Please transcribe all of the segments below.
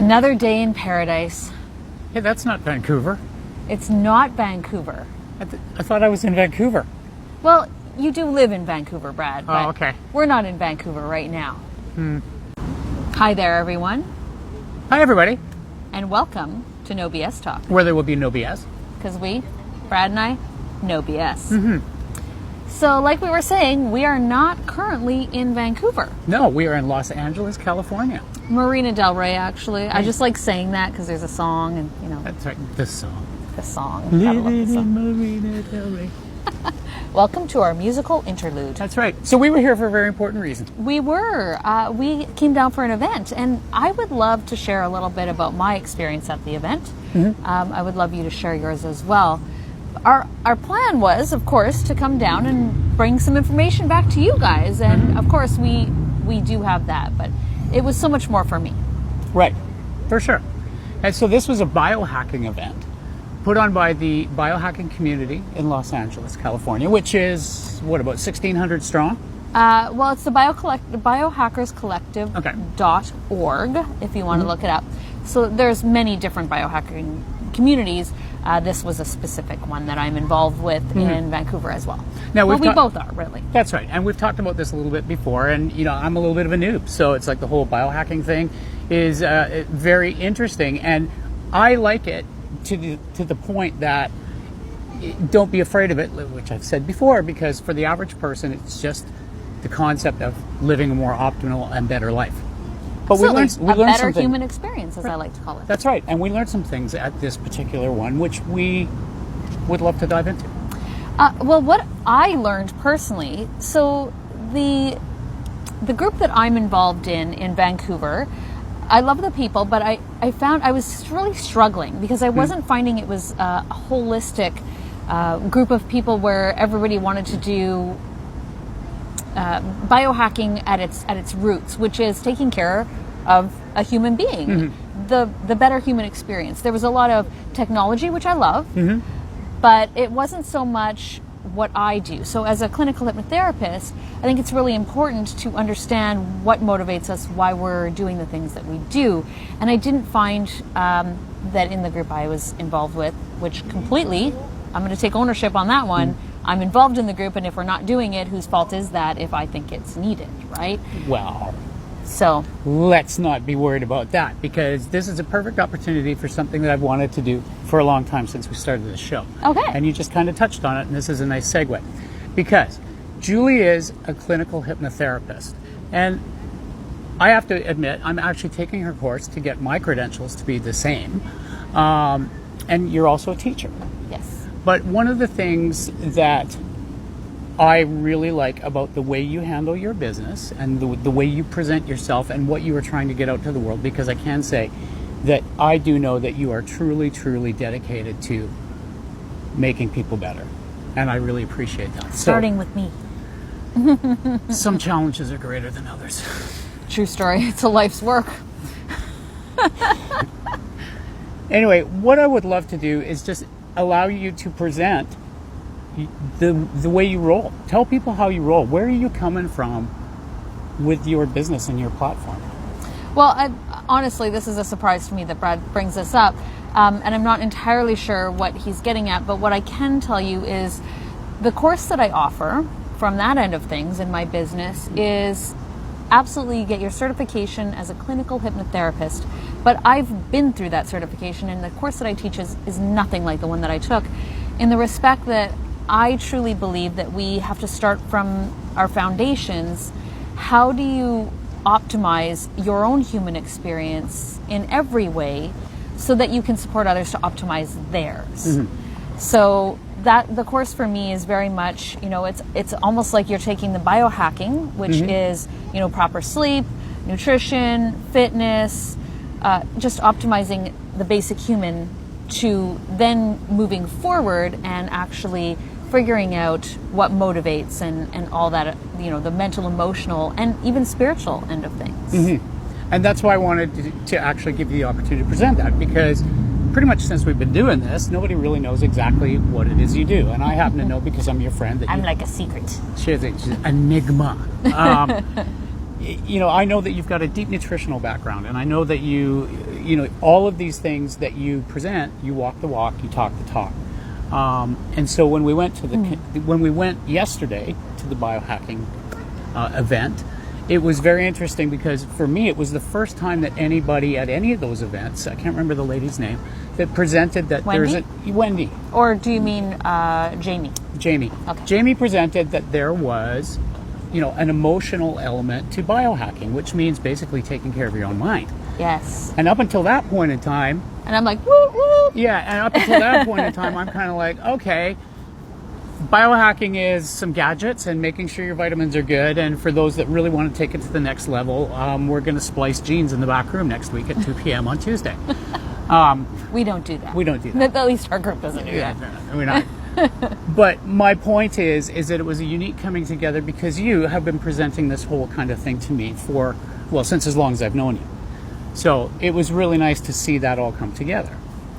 Another day in paradise. Hey, that's not Vancouver. It's not Vancouver. I thought I was in Vancouver. Well, you do live in Vancouver, Brad. But Oh, okay. We're not in Vancouver right now. Hi there, everyone, Hi, everybody. and welcome to No BS Talk. Where there will be no BS. Because we, Brad and I, no BS. So, like we were saying, we are not currently in Vancouver. No, we are in Los Angeles, California. Marina Del Rey, actually. I just like saying that because there's a song, and you know, That's right, this song. the song. Gotta love the Living song. in Marina Del Rey. Welcome to our musical interlude. That's right. So we were here for a very important reason. We were. We came down for an event, and I would love to share a little bit about my experience at the event. I would love you to share yours as well. Our plan was, of course, to come down and bring some information back to you guys, and of course we do have that, but it was so much more for me. Right, for sure. And so this was a biohacking event put on by the biohacking community in Los Angeles, California, which is, what, about 1,600 strong? Well, it's the biohackerscollective.org, if you want to look it up. So there's many different biohacking communities. This was a specific one that I'm involved with in Vancouver as well. Now, we both are, really. That's right. And we've talked about this a little bit before, and you know, I'm a little bit of a noob, so it's like the whole biohacking thing is very interesting, and I like it to the point that don't be afraid of it, which I've said before, because for the average person, it's just the concept of living a more optimal and better life. But we learned a better something. human experience, as I like to call it. That's right, and we learned some things at this particular one, which we would love to dive into. Well, what I learned personally, so the group that I'm involved in Vancouver, I love the people, but I found I was really struggling because I wasn't finding it was a holistic group of people where everybody wanted to do biohacking at its roots, which is taking care of a human being, the better human experience. There was a lot of technology, which I love, but it wasn't so much what I do. So as a clinical hypnotherapist, I think it's really important to understand what motivates us, why we're doing the things that we do. And I didn't find that in the group I was involved with, which completely, I'm going to take ownership on that one. I'm involved in the group, and if we're not doing it, whose fault is that if I think it's needed, right? Well, so let's not be worried about that, because this is a perfect opportunity for something that I've wanted to do for a long time since we started this show. Okay. And you just kind of touched on it, and this is a nice segue. Because Julie is a clinical hypnotherapist, and I have to admit, I'm actually taking her course to get my credentials to be the same. And you're also a teacher. yes. But one of the things that I really like about the way you handle your business and the way you present yourself and what you are trying to get out to the world, because I can say that I do know that you are truly, truly dedicated to making people better. And I really appreciate that. Starting with me. Some challenges are greater than others. True story. It's a life's work. Anyway, what I would love to do is just allow you to present the way you roll. Tell people how you roll. Where are you coming from with your business and your platform? Well, honestly, this is a surprise to me that Brad brings this up, and I'm not entirely sure what he's getting at, but what I can tell you is the course that I offer from that end of things in my business is absolutely, you get your certification as a clinical hypnotherapist, but I've been through that certification, and the course that I teach is nothing like the one that I took, in the respect that I truly believe that we have to start from our foundations. How do you optimize your own human experience in every way so that you can support others to optimize theirs? So that the course for me is very much, you know, it's almost like you're taking the biohacking, which is, you know, proper sleep, nutrition, fitness, just optimizing the basic human, to then moving forward and actually figuring out what motivates and all that, you know, the mental, emotional, and even spiritual end of things. And that's why I wanted to actually give you the opportunity to present that, because pretty much since we've been doing this, nobody really knows exactly what it is you do. And I happen to know, because I'm your friend, that I'm like a secret. She's an enigma. You know, I know that you've got a deep nutritional background, and I know that you all of these things that you present, you walk the walk, you talk the talk. And so when we went to when we went yesterday to the biohacking event, it was very interesting because for me it was the first time that anybody at any of those events, I can't remember the lady's name, that presented that Wendy? Wendy. Or do you mean Jamie? Jamie. Okay. Jamie presented that there was, an emotional element to biohacking, which means basically taking care of your own mind. Yes. And up until that point in time, And I'm like, woo, woo. yeah, and up until that point in time, I'm kind of like, okay, biohacking is some gadgets and making sure your vitamins are good. And for those that really want to take it to the next level, we're going to splice genes in the back room next week at 2 p.m. on Tuesday. We don't do that. We don't do that. At least our group doesn't do that. No, we're not. But my point is that it was a unique coming together because you have been presenting this whole kind of thing to me since as long as I've known you. So it was really nice to see that all come together.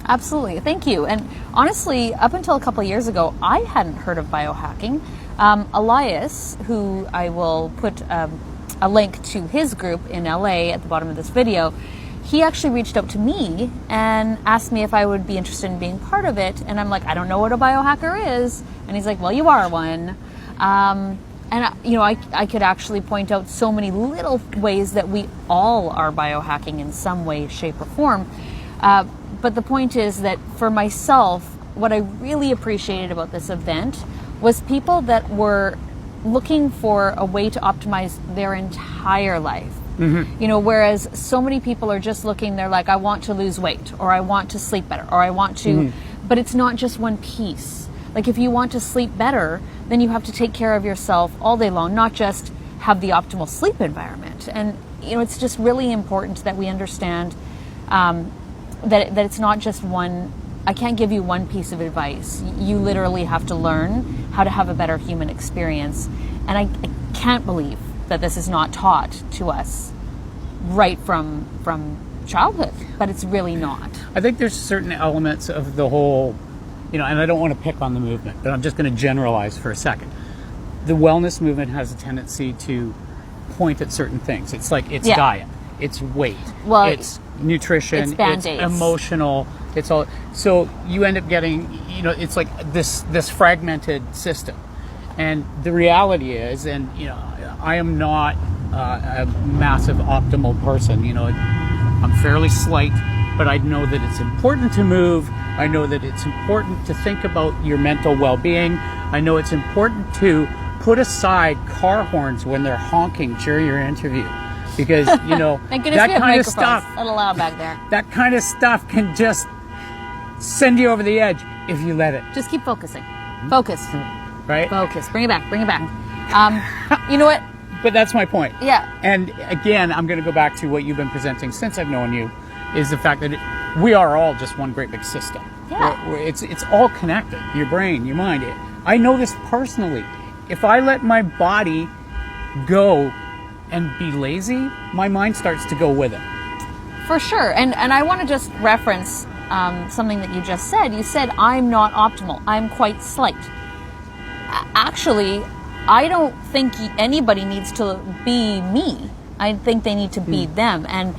Absolutely. Thank you. And honestly, up until a couple of years ago, I hadn't heard of biohacking. Elias, who I will put a link to his group in LA at the bottom of this video, he actually reached out to me and asked me if I would be interested in being part of it. And I'm like, I don't know what a biohacker is. And he's like, well, you are one. I could actually point out so many little ways that we all are biohacking in some way, shape, or form. But the point is that for myself, what I really appreciated about this event was people that were looking for a way to optimize their entire life. Mm-hmm. Whereas so many people are just looking, they're like, I want to lose weight, or I want to sleep better, or I want to, but it's not just one piece. Like if you want to sleep better, then you have to take care of yourself all day long, not just have the optimal sleep environment. And, it's just really important that we understand that it's not just one. I can't give you one piece of advice. You literally have to learn how to have a better human experience. And I can't believe that this is not taught to us right from childhood, but it's really not. I think there's certain elements of the whole, and I don't want to pick on the movement, but I'm just going to generalize for a second. The wellness movement has a tendency to point at certain things. It's like it's diet, it's weight, it's nutrition, it's emotional, it's all. So you end up getting, it's like this fragmented system. And the reality is, and I am not a massive optimal person. I'm fairly slight, but I know that it's important to move. I know that it's important to think about your mental well-being. I know it's important to put aside car horns when they're honking during your interview, because Thank goodness that we have kind of microphones. stuff. A little loud back there. That kind of stuff can just send you over the edge if you let it. Just keep focusing. Focus. Right? Focus. Bring it back. Bring it back. You know what? But that's my point. Yeah. And again, I'm going to go back to what you've been presenting since I've known you, is the fact that we are all just one great big system. Yeah. It's all connected. Your brain, your mind. I know this personally. If I let my body go and be lazy, my mind starts to go with it. For sure. And I want to just reference something that you just said. You said, I'm not optimal. I'm quite slight. Actually, I don't think anybody needs to be me. I think they need to be them. And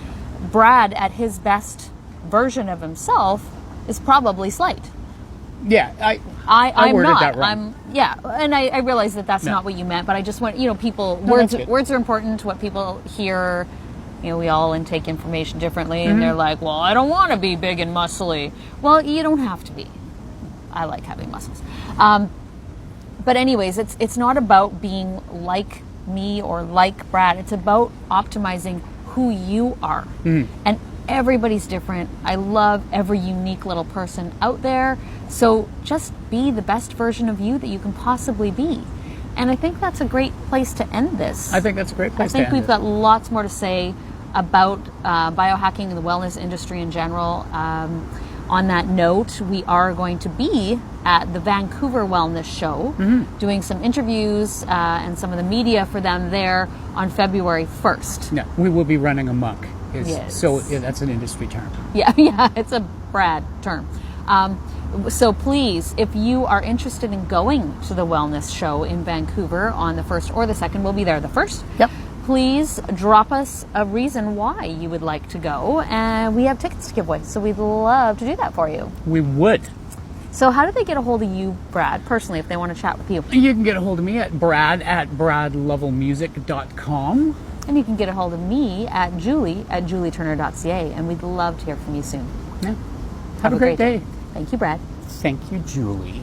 Brad, at his best version of himself, is probably slight. Yeah, I'm worded not. that wrong. And I realize that that's not what you meant, but I just want, people, words are important. What people hear, we all intake information differently, and they're like, well, I don't want to be big and muscly. Well, you don't have to be. I like having muscles. But anyways, it's not about being like me or like Brad. It's about optimizing who you are. And everybody's different. I love every unique little person out there. So just be the best version of you that you can possibly be. And I think that's a great place to end this. I think that's a great place to end I think we've got lots more to say about biohacking and the wellness industry in general. On that note, we are going to be at the Vancouver Wellness Show, doing some interviews and some of the media for them there on February 1st. Yeah, we will be running amok. Yes. So that's an industry term. Yeah, it's a Brad term. So please, if you are interested in going to the Wellness Show in Vancouver on the 1st or the 2nd, we'll be there the 1st. Yep. please drop us a reason why you would like to go. And we have tickets to give away, so we'd love to do that for you. We would. So how do they get a hold of you, Brad, personally, if they want to chat with you? You can get a hold of me at brad@bradlovellmusic.com. And you can get a hold of me at JulieTurner.ca, and we'd love to hear from you soon. Yeah. Have a great day. Thank you, Brad. Thank you, Julie.